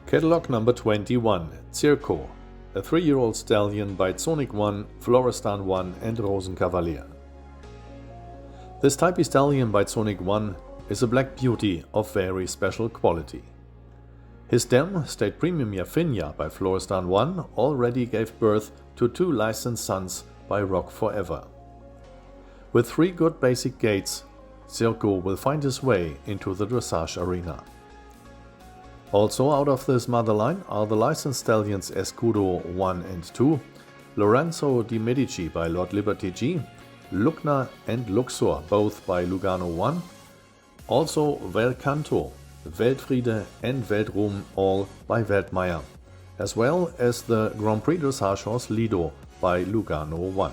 Catalog number 21, Zirko, a 3-year-old stallion by Zonik 1, Florestan 1 and Rosenkavalier. This type stallion by Zonik 1 is a black beauty of very special quality. His dam, State Premium Yafinia by Florestan 1, already gave birth to 2 licensed sons by Rock Forever. With 3 good basic gaits, Zirko will find his way into the dressage arena. Also out of this mother line are the licensed stallions Escudo 1 and 2, Lorenzo di Medici by Lord Liberty G, Lucna and Luxor both by Lugano 1, also Velcanto, Weltfriede and Weltruhm all by Weltmeier, as well as the Grand Prix dressage horse Lido by Lugano 1.